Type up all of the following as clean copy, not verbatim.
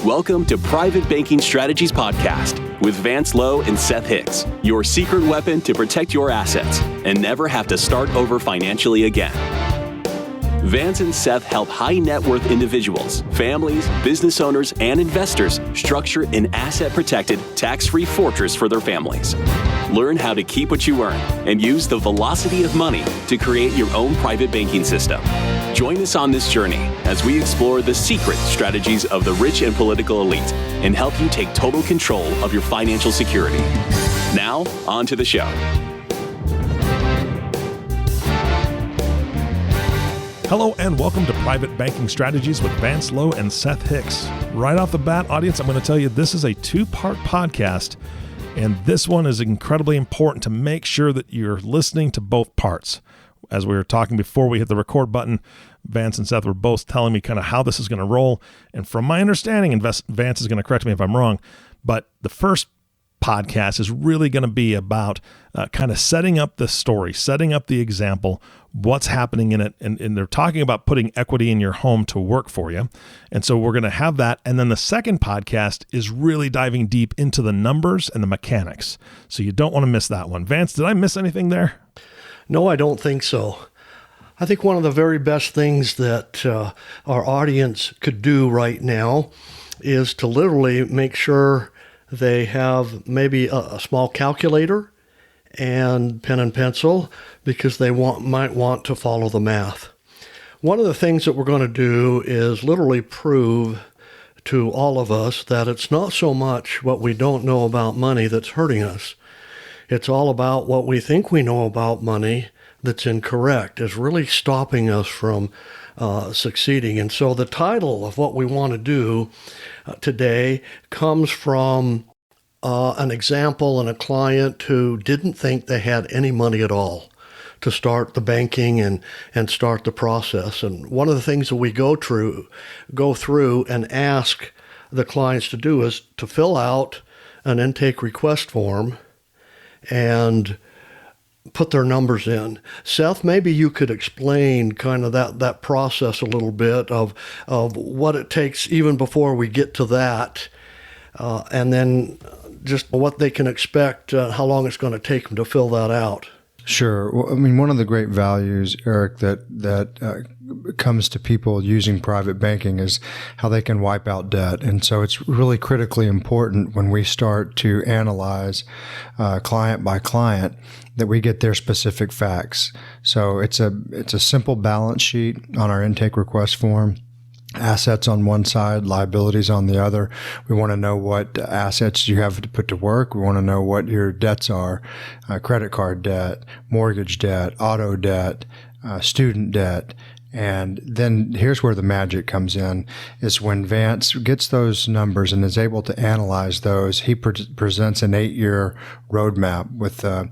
Welcome to Private Banking Strategies Podcast with Vance, Lowe, and Seth Hicks, your secret weapon to protect your assets and never have to start over financially again. Vance and Seth help high net worth individuals, families, business owners, and investors structure an asset-protected, tax-free fortress for their families. Learn how to keep what you earn and use the velocity of money to create your own private banking system. Join us on this journey as we explore the secret strategies of the rich and political elite and help you take total control of your financial security. Now, on to the show. Hello and welcome to Private Banking Strategies with Vance, Lowe, and Seth Hicks. Right off the bat, audience, I'm going to tell you this is a two-part podcast, and this one is incredibly important to make sure that you're listening to both parts. As we were talking before we hit the record button, Vance and Seth were both telling me kind of how this is going to roll, and from my understanding, and Vance is going to correct me if I'm wrong, but the first podcast is really going to be about kind of setting up the story, setting up the example, what's happening in it. And they're talking about putting equity in your home to work for you. And so we're going to have that. And then the second podcast is really diving deep into the numbers and the mechanics. So you don't want to miss that one. Vance, did I miss anything there? No, I don't think so. I think one of the very best things that our audience could do right now is to literally make sure they have maybe a small calculator and pen and pencil because they might want to follow the math. One of the things that we're going to do is literally prove to all of us that it's not so much what we don't know about money that's hurting us. It's all about what we think we know about money that's incorrect, is really stopping us from succeeding. And so the title of what we want to do today comes from an example and a client who didn't think they had any money at all to start the banking and start the process. And one of the things that we go through and ask the clients to do is to fill out an intake request form and put their numbers in. Seth, maybe you could explain kind of that process a little bit of what it takes even before we get to that, and then just what they can expect, how long it's going to take them to fill that out. Sure. Well, I mean, one of the great values, Eric, that comes to people using private banking is how they can wipe out debt. And so it's really critically important when we start to analyze client by client that we get their specific facts. So it's a simple balance sheet on our intake request form. Assets on one side, liabilities on the other. We want to know what assets you have to put to work. We want to know what your debts are, credit card debt, mortgage debt, auto debt, student debt. And then here's where the magic comes in, is when Vance gets those numbers and is able to analyze those, he presents an 8-year roadmap with a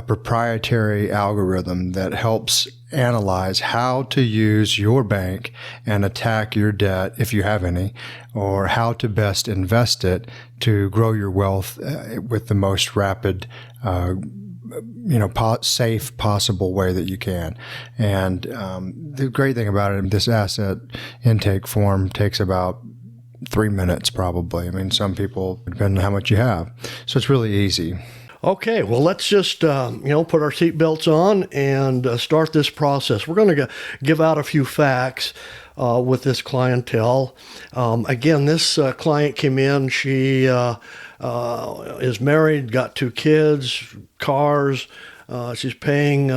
proprietary algorithm that helps analyze how to use your bank and attack your debt, if you have any, or how to best invest it to grow your wealth with the most rapid safe possible way that you can. And the great thing about it, this asset intake form takes about 3 minutes probably. I mean, some people, depending on how much you have. So it's really easy. Okay, well, let's just, put our seatbelts on and start this process. We're going to give out a few facts with this clientele. Again, this client came in. She is married, got 2 kids, cars. She's paying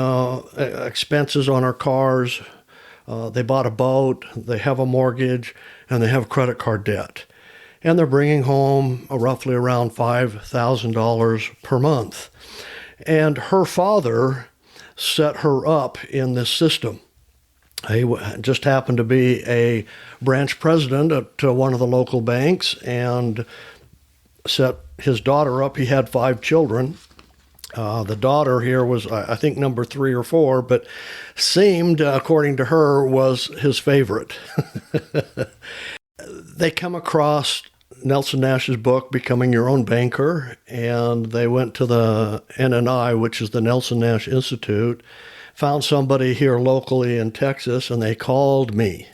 expenses on her cars. They bought a boat. They have a mortgage, and they have credit card debt. And they're bringing home roughly around $5,000 per month. And her father set her up in this system. He just happened to be a branch president at one of the local banks and set his daughter up. He had 5 children. The daughter here was, I think, number 3 or 4, but seemed, according to her, was his favorite. They come across Nelson Nash's book, Becoming Your Own Banker, and they went to the NNI, which is the Nelson Nash Institute, found somebody here locally in Texas, and they called me.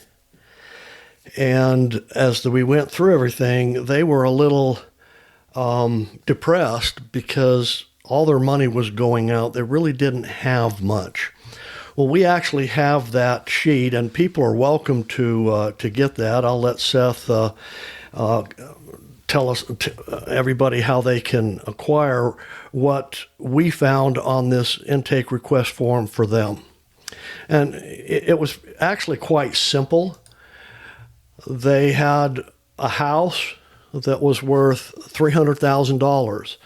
And as we went through everything, they were a little depressed because all their money was going out. They really didn't have much. Well, we actually have that sheet, and people are welcome to get that. I'll let Seth tell us, everybody, how they can acquire what we found on this intake request form for them. And it was actually quite simple. They had a house that was worth $300,000.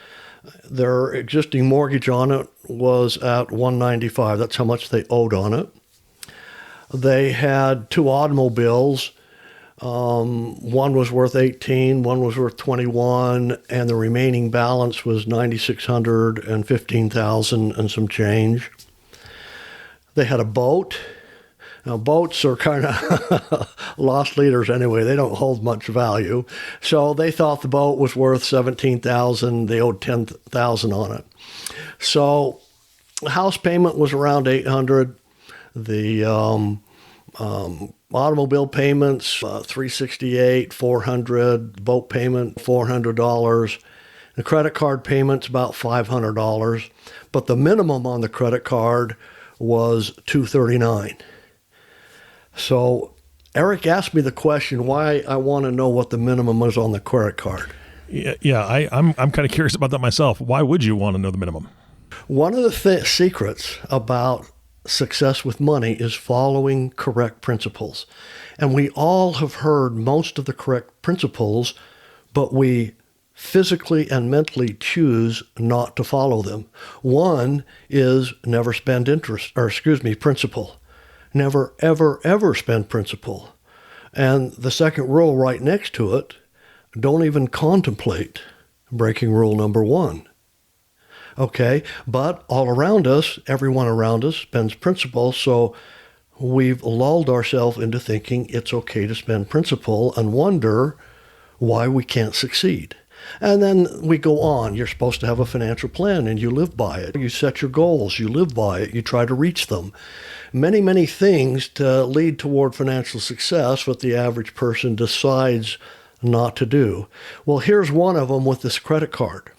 Their existing mortgage on it was at $195,000. That's how much they owed on it. They had 2 automobiles. One was worth $18,000, one was worth $21,000, and the remaining balance was $9,600 and $15,000 and some change. They had a boat. Now, boats are kind of lost leaders anyway. They don't hold much value. So they thought the boat was worth $17,000. They owed $10,000 on it. So the house payment was around $800. The automobile payments, $368, $400. Boat payment, $400. The credit card payments, about $500. But the minimum on the credit card was $239. So Eric asked me the question why I want to know what the minimum was on the credit card. I'm kind of curious about that myself. Why would you want to know the minimum? One of the secrets about success with money is following correct principles. And we all have heard most of the correct principles, but we physically and mentally choose not to follow them. One is never spend principal. Never, ever, ever spend principal. And the second rule right next to it, don't even contemplate breaking rule number 1. Okay, but all around us, everyone around us spends principal, so we've lulled ourselves into thinking it's okay to spend principal and wonder why we can't succeed. And then we go on. You're supposed to have a financial plan and you live by it. You set your goals, you live by it, you try to reach them. Many, many things to lead toward financial success, what the average person decides not to do. Well, here's one of them with this credit card.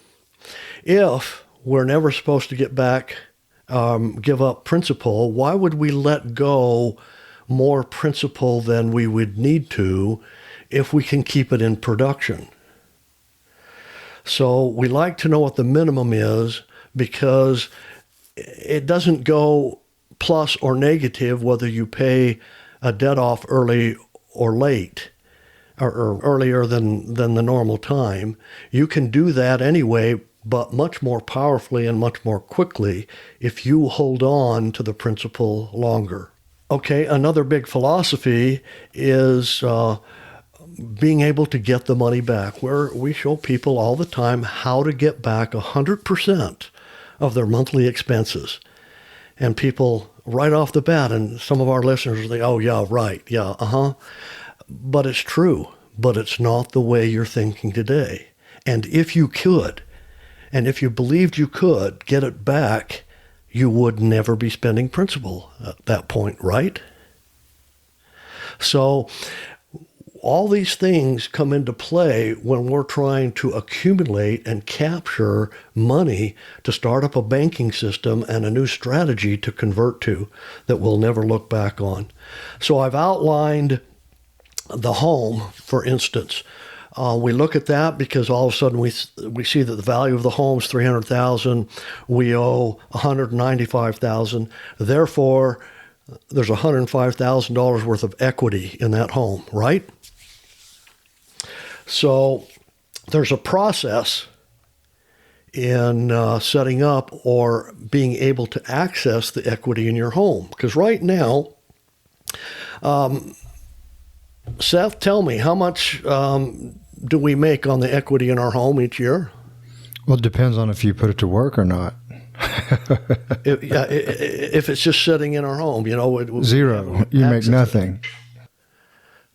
If we're never supposed to give up principal, why would we let go more principal than we would need to if we can keep it in production? So we like to know what the minimum is because it doesn't go plus or negative whether you pay a debt off early or late or earlier than the normal time. You can do that anyway, but much more powerfully and much more quickly if you hold on to the principle longer. Okay, another big philosophy is being able to get the money back, where we show people all the time how to get back 100% of their monthly expenses. And people right off the bat, and some of our listeners are like, oh yeah, right, yeah, But it's true, but it's not the way you're thinking today. And if you could, and if you believed you could get it back, you would never be spending principal at that point, right? So all these things come into play when we're trying to accumulate and capture money to start up a banking system and a new strategy to convert to that we'll never look back on. So I've outlined the home, for instance. We look at that because all of a sudden we see that the value of the home is $300,000. We owe $195,000. Therefore, there's $105,000 worth of equity in that home, right? So there's a process in setting up or being able to access the equity in your home. Because right now, Seth, tell me, how much do we make on the equity in our home each year? Well, it depends on if you put it to work or not. If it's just sitting in our home, Zero. You make nothing.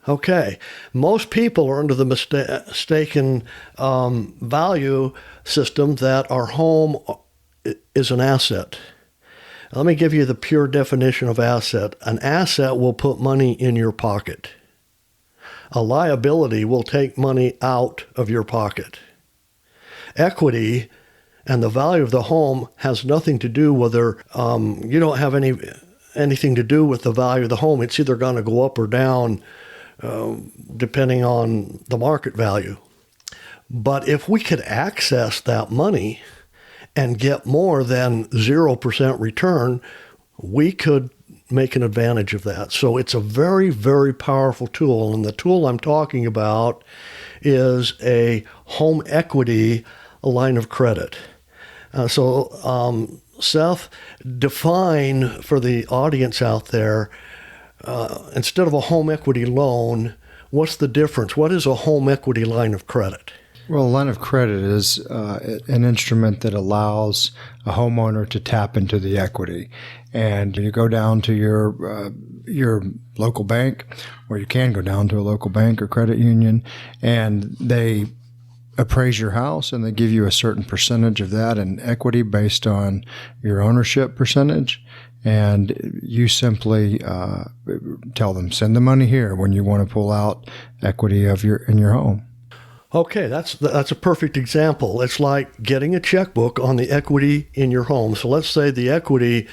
Okay. Most people are under the mistaken value system that our home is an asset. Let me give you the pure definition of asset. An asset will put money in your pocket. A liability will take money out of your pocket. Equity and the value of the home has nothing to do whether you don't have anything to do with the value of the home. It's either going to go up or down depending on the market value. But if we could access that money and get more than 0% return, we could make an advantage of that. So it's a very, very powerful tool. And the tool I'm talking about is a home equity line of credit. Seth, define for the audience out there, instead of a home equity loan, what's the difference? What is a home equity line of credit? Well, a line of credit is an instrument that allows a homeowner to tap into the equity. And you go down to your local bank, or you can go down to a local bank or credit union, and they appraise your house and they give you a certain percentage of that in equity based on your ownership percentage. And you simply tell them, send the money here when you want to pull out equity in your home. Okay, that's a perfect example. It's like getting a checkbook on the equity in your home. So let's say the equity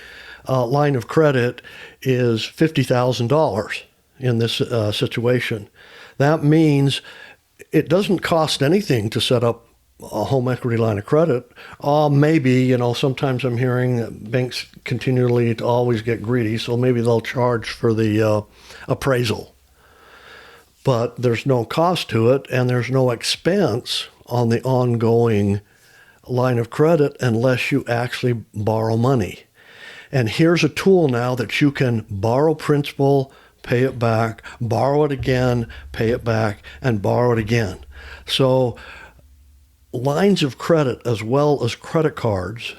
line of credit is $50,000 in this situation. That means it doesn't cost anything to set up a home equity line of credit. Maybe, sometimes I'm hearing that banks continually to always get greedy, so maybe they'll charge for the appraisal. But there's no cost to it, and there's no expense on the ongoing line of credit unless you actually borrow money. And here's a tool now that you can borrow principal, pay it back, borrow it again, pay it back, and borrow it again. So lines of credit as well as credit cards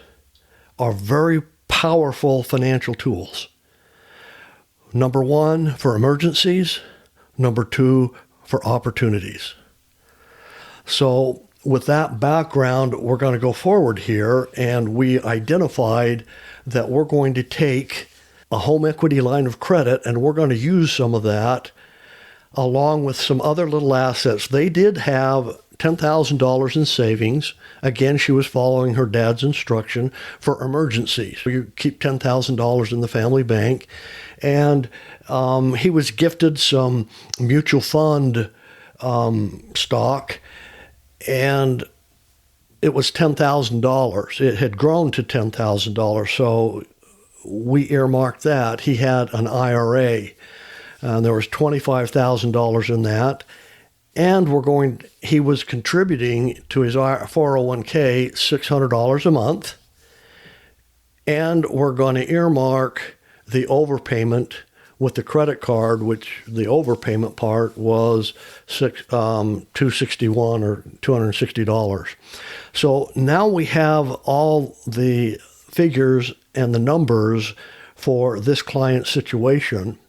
are very powerful financial tools. Number one, for emergencies. Number two, for opportunities. So with that background, we're going to go forward here, and we identified that we're going to take a home equity line of credit, and we're going to use some of that along with some other little assets. They did have $10,000 in savings. Again, she was following her dad's instruction for emergencies. You keep $10,000 in the family bank. And he was gifted some mutual fund stock, and it was $10,000. It had grown to $10,000, so we earmarked that. He had an IRA, and there was $25,000 in that. And he was contributing to his 401k $600 a month. And we're going to earmark the overpayment with the credit card, which the overpayment part was $261 or $260. So now we have all the figures and the numbers for this client situation.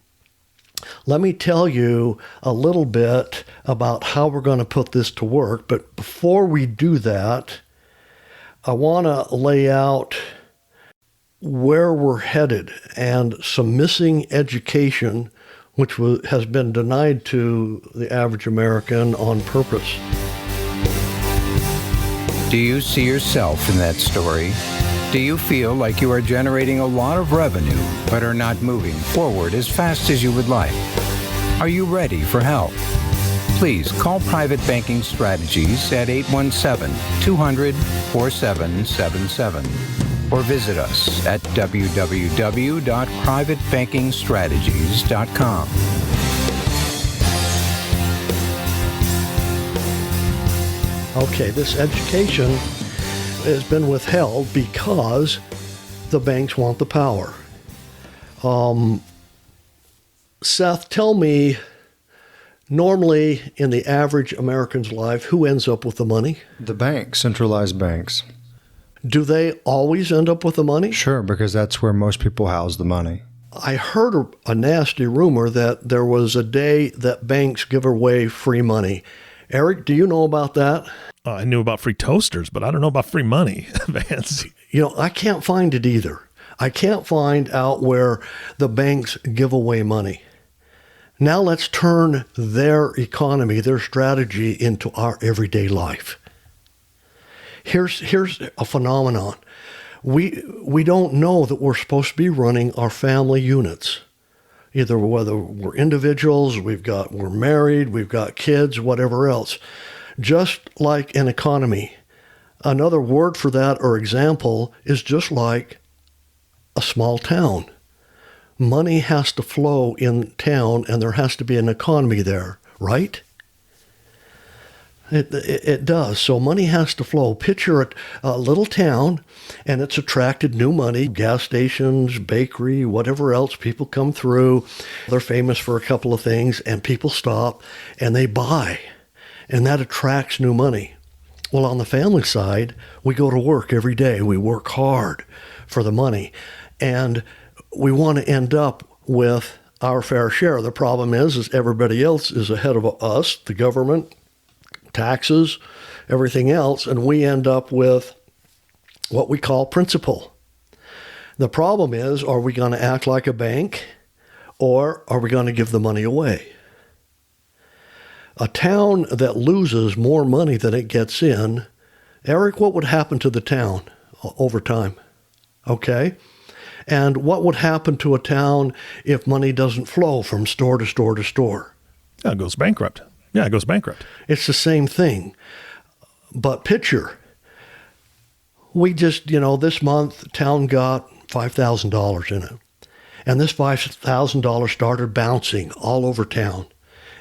Let me tell you a little bit about how we're going to put this to work. But before we do that, I want to lay out where we're headed and some missing education, which has been denied to the average American on purpose. Do you see yourself in that story? Do you feel like you are generating a lot of revenue but are not moving forward as fast as you would like? Are you ready for help? Please call Private Banking Strategies at 817-200-4777 or visit us at www.privatebankingstrategies.com. Okay, this education has been withheld because the banks want the power. Seth, tell me, normally in the average American's life, who ends up with the money? The banks, centralized banks. Do they always end up with the money? Sure, because that's where most people house the money. I heard a nasty rumor that there was a day that banks give away free money. Eric, do you know about that? I knew about free toasters, but I don't know about free money, Vance. I can't find it either. I can't find out where the banks give away money. Now let's turn their economy, their strategy into our everyday life. Here's a phenomenon. We don't know that we're supposed to be running our family units. Either whether we're individuals, we're married, we've got kids, whatever else. Just like an economy. Another word for that or example is just like a small town. Money has to flow in town and there has to be an economy there, right? It does. So money has to flow. Picture a little town, and it's attracted new money, gas stations, bakery, whatever else. People come through. They're famous for a couple of things, and people stop, and they buy. And that attracts new money. Well, on the family side, we go to work every day. We work hard for the money. And we want to end up with our fair share. The problem is everybody else is ahead of us, the government, taxes, everything else, and we end up with what we call principal. The problem is, are we going to act like a bank or are we going to give the money away? A town that loses more money than it gets in, Eric, what would happen to the town over time? Okay? And what would happen to a town if money doesn't flow from store to store to store? It goes bankrupt. Yeah, it goes bankrupt. It's the same thing. But picture, we just, this month, town got $5,000 in it. And this $5,000 started bouncing all over town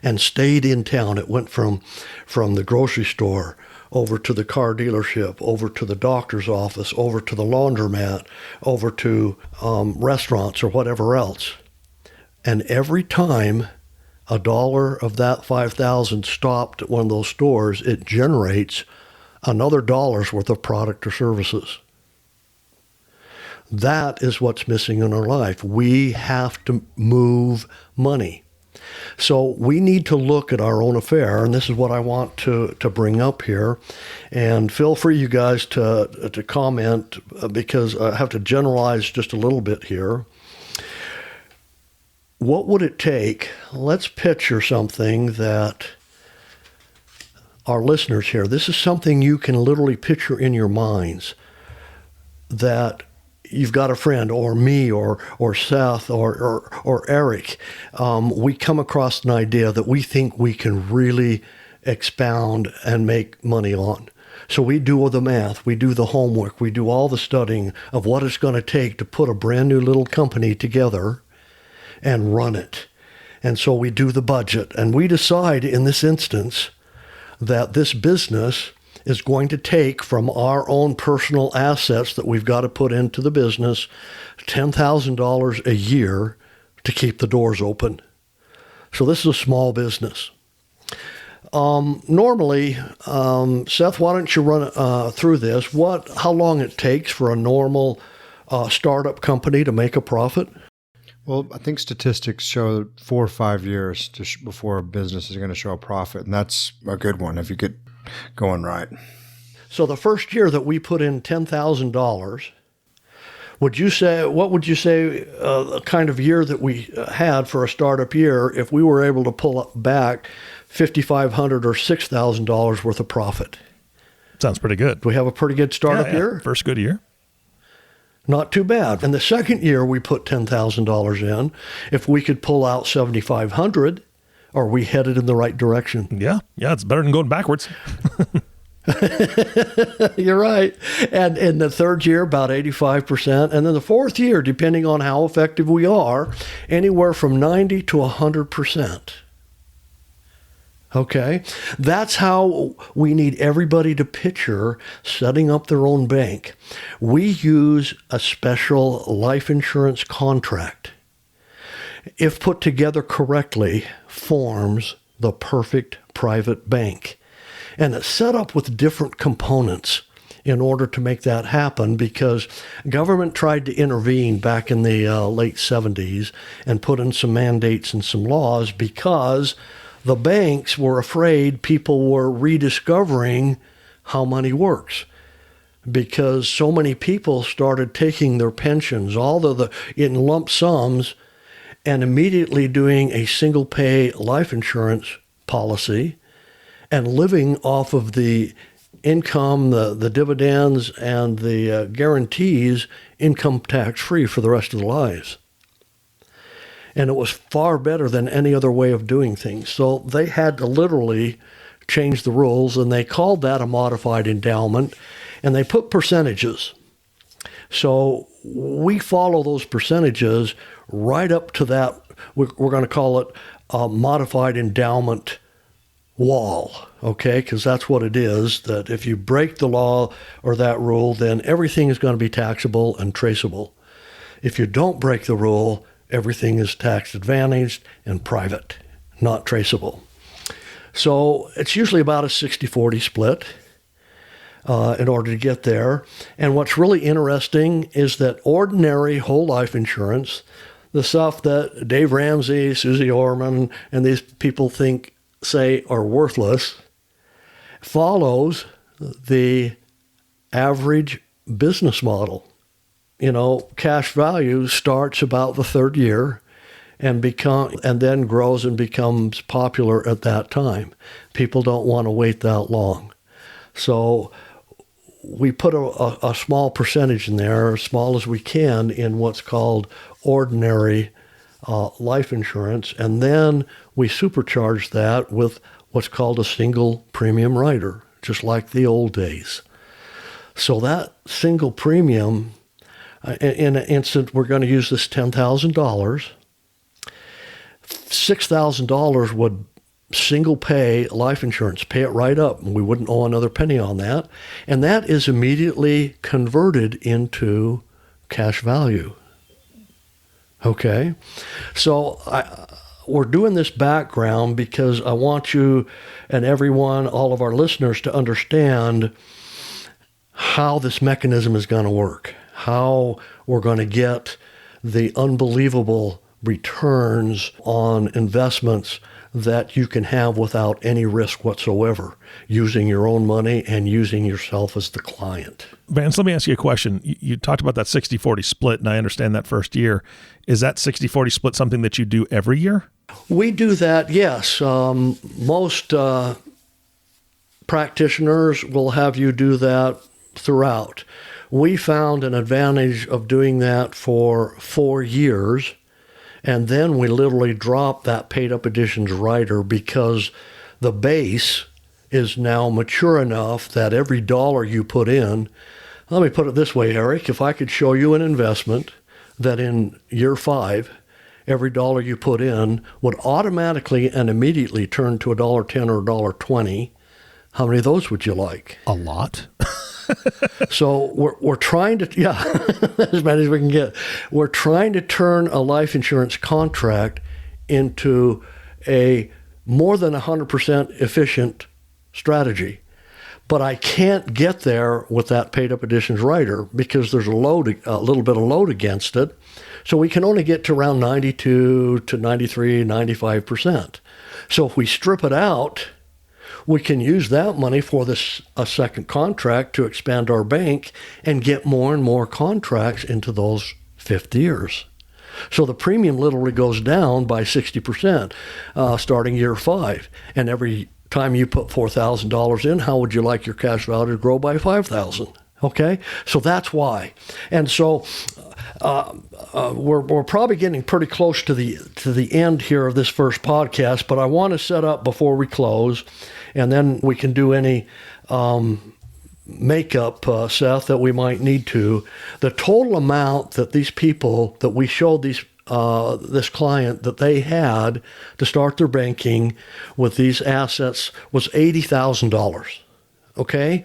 and stayed in town. It went from the grocery store over to the car dealership, over to the doctor's office, over to the laundromat, over to restaurants or whatever else. And every time $1 of that $5,000 stopped at one of those stores, it generates another $1's worth of product or services. That is what's missing in our life. We have to move money. So we need to look at our own affair, and this is what I want to bring up here. And feel free, you guys, to comment, because I have to generalize just a little bit here. What would it take? Let's picture something that our listeners here, this is something you can literally picture in your minds, that you've got a friend, or me, or Seth, or Eric. We come across an idea that we think we can really expound and make money on. So we do the math, we do the homework, we do all the studying of what it's going to take to put a brand new little company together and run it. And so we do the budget, and we decide in this instance that this business is going to take from our own personal assets that we've got to put into the business $10,000 a year to keep the doors open. So this is a small business. Normally, Seth, why don't you run through this? How long it takes for a normal startup company to make a profit? Well, I think statistics show 4 or 5 years before a business is going to show a profit, and that's a good one if you get going right. So the first year that we put in $10,000, what would you say the kind of year that we had for a startup year if we were able to pull back $5,500 or $6,000 worth of profit? Sounds pretty good. Do we have a pretty good startup year? First good year. Not too bad. And the second year we put $10,000 in, if we could pull out $7,500, are we headed in the right direction? Yeah, it's better than going backwards. You're right. And in the third year, about 85%. And then the fourth year, depending on how effective we are, anywhere from 90 to 100%. Okay? That's how we need everybody to picture setting up their own bank. We use a special life insurance contract, if put together correctly, forms the perfect private bank. And it's set up with different components in order to make that happen, because government tried to intervene back in the late 70s and put in some mandates and some laws, because the banks were afraid people were rediscovering how money works, because so many people started taking their pensions, all in lump sums, and immediately doing a single pay life insurance policy and living off of the income, the dividends, and the guarantees income tax free for the rest of their lives. And it was far better than any other way of doing things. So they had to literally change the rules, and they called that a modified endowment, and they put percentages. So we follow those percentages right up to that. We're going to call it a modified endowment wall, okay? Because that's what it is, that if you break the law or that rule, then everything is going to be taxable and traceable. If you don't break the rule, everything is tax advantaged and private, not traceable. So it's usually about a 60-40 split in order to get there. And what's really interesting is that ordinary whole life insurance, the stuff that Dave Ramsey, Susie Orman, and these people say are worthless, follows the average business model. Cash value starts about the third year and then grows and becomes popular at that time. People don't want to wait that long. So we put a small percentage in there, as small as we can, in what's called ordinary life insurance, and then we supercharge that with what's called a single premium rider, just like the old days. So that single premium, in an instant, we're going to use this $10,000. $6,000 would single pay life insurance, pay it right up, and we wouldn't owe another penny on that. And that is immediately converted into cash value. Okay? So we're doing this background because I want you and everyone, all of our listeners, to understand how this mechanism is going to work, how we're going to get the unbelievable returns on investments that you can have without any risk whatsoever, using your own money and using yourself as the client. Vance, let me ask you a question. You talked about that 60-40 split, and I understand that first year. Is that 60-40 split something that you do every year? We do that, yes. Most practitioners will have you do that throughout. We found an advantage of doing that for 4 years, and then we literally dropped that paid up additions rider because the base is now mature enough that every dollar you put in, let me put it this way, Eric, if I could show you an investment that in year 5, every dollar you put in would automatically and immediately turn to $1.10 or $1.20, how many of those would you like? A lot. So we're trying to, as many as we can get. We're trying to turn a life insurance contract into a more than 100% efficient strategy. But I can't get there with that paid up additions rider because there's a little bit of load against it. So we can only get to around 92 to 93, 95%. So if we strip it out, we can use that money for a second contract to expand our bank and get more and more contracts into those 50 years. So the premium literally goes down by 60% starting year 5. And every time you put $4,000 in, how would you like your cash value to grow by $5,000? Okay, so that's why. And so we're probably getting pretty close to the end here of this first podcast, but I want to set up before we close, and then we can do any makeup, Seth, that we might need to. The total amount that these people that we showed this client that they had to start their banking with these assets was $80,000. Okay,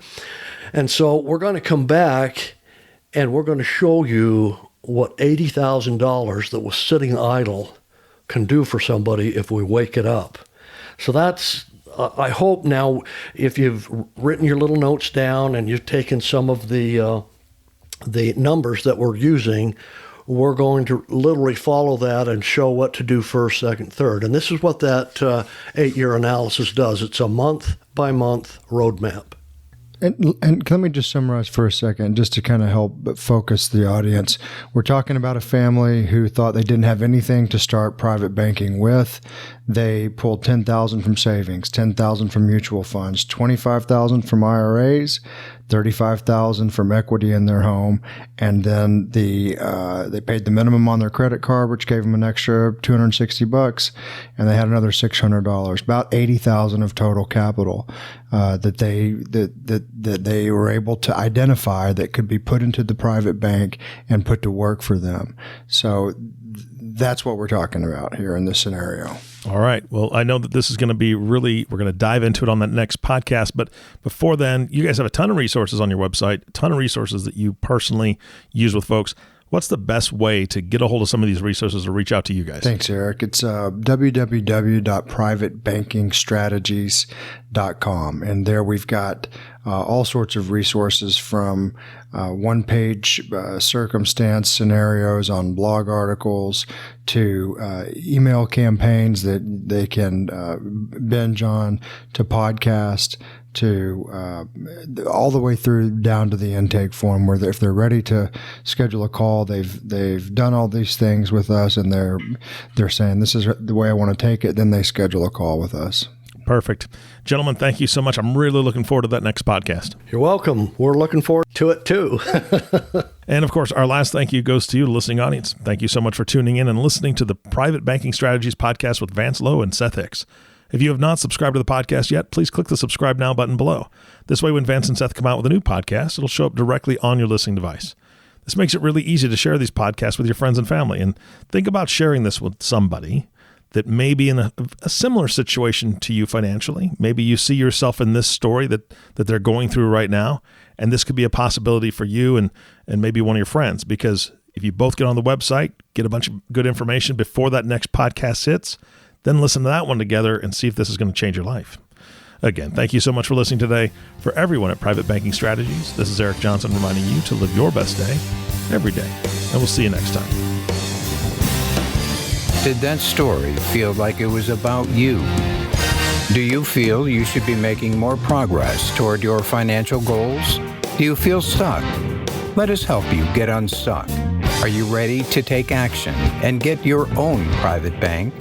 and so we're going to come back and we're going to show you what $80,000 that was sitting idle can do for somebody if we wake it up. So that's, I hope now, if you've written your little notes down and you've taken some of the numbers that we're using, we're going to literally follow that and show what to do first, second, third. And this is what that 8-year analysis does. It's a month-by-month roadmap. And let me just summarize for a second, just to kind of help focus the audience. We're talking about a family who thought they didn't have anything to start private banking with. They pulled $10,000 from savings, $10,000 from mutual funds, $25,000 from IRAs, $35,000 from equity in their home, and then they paid the minimum on their credit card, which gave them an extra $260, and they had another $600, about $80,000 of total capital that they were able to identify that could be put into the private bank and put to work for them. So that's what we're talking about here in this scenario. All right. Well, I know that this is going to be we're going to dive into it on that next podcast. But before then, you guys have a ton of resources on your website, a ton of resources that you personally use with folks. What's the best way to get a hold of some of these resources or reach out to you guys? Thanks, Eric. It's www.privatebankingstrategies.com. And there we've got all sorts of resources from one-page circumstance scenarios on blog articles to email campaigns that they can binge on, to podcast, to all the way through down to the intake form, where if they're ready to schedule a call, they've done all these things with us, and they're saying this is the way I want to take it. Then they schedule a call with us. Perfect. Gentlemen, thank you so much. I'm really looking forward to that next podcast. You're welcome. We're looking forward to it too. And of course, our last thank you goes to you, the listening audience. Thank you so much for tuning in and listening to the Private Banking Strategies podcast with Vance Lowe and Seth Hicks. If you have not subscribed to the podcast yet, please click the subscribe now button below. This way, when Vance and Seth come out with a new podcast, it'll show up directly on your listening device. This makes it really easy to share these podcasts with your friends and family. And think about sharing this with somebody that may be in a similar situation to you financially. Maybe you see yourself in this story that they're going through right now, and this could be a possibility for you and maybe one of your friends. Because if you both get on the website, get a bunch of good information before that next podcast hits, then listen to that one together and see if this is going to change your life. Again, thank you so much for listening today. For everyone at Private Banking Strategies, this is Eric Johnson reminding you to live your best day every day. And we'll see you next time. Did that story feel like it was about you? Do you feel you should be making more progress toward your financial goals? Do you feel stuck? Let us help you get unstuck. Are you ready to take action and get your own private bank?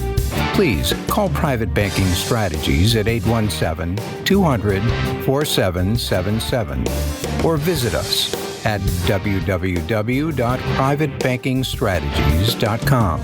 Please call Private Banking Strategies at 817-200-4777 or visit us at www.privatebankingstrategies.com.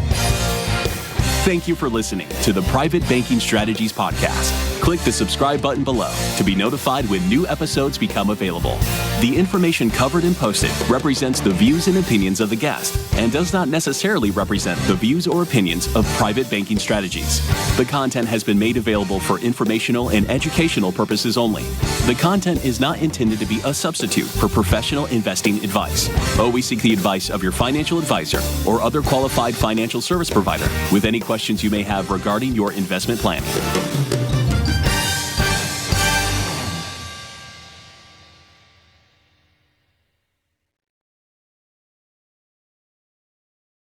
Thank you for listening to the Private Banking Strategies podcast. Click the subscribe button below to be notified when new episodes become available. The information covered and posted represents the views and opinions of the guest and does not necessarily represent the views or opinions of Private Banking Strategies. The content has been made available for informational and educational purposes only. The content is not intended to be a substitute for professional investing advice. Always seek the advice of your financial advisor or other qualified financial service provider with any questions you may have regarding your investment planning.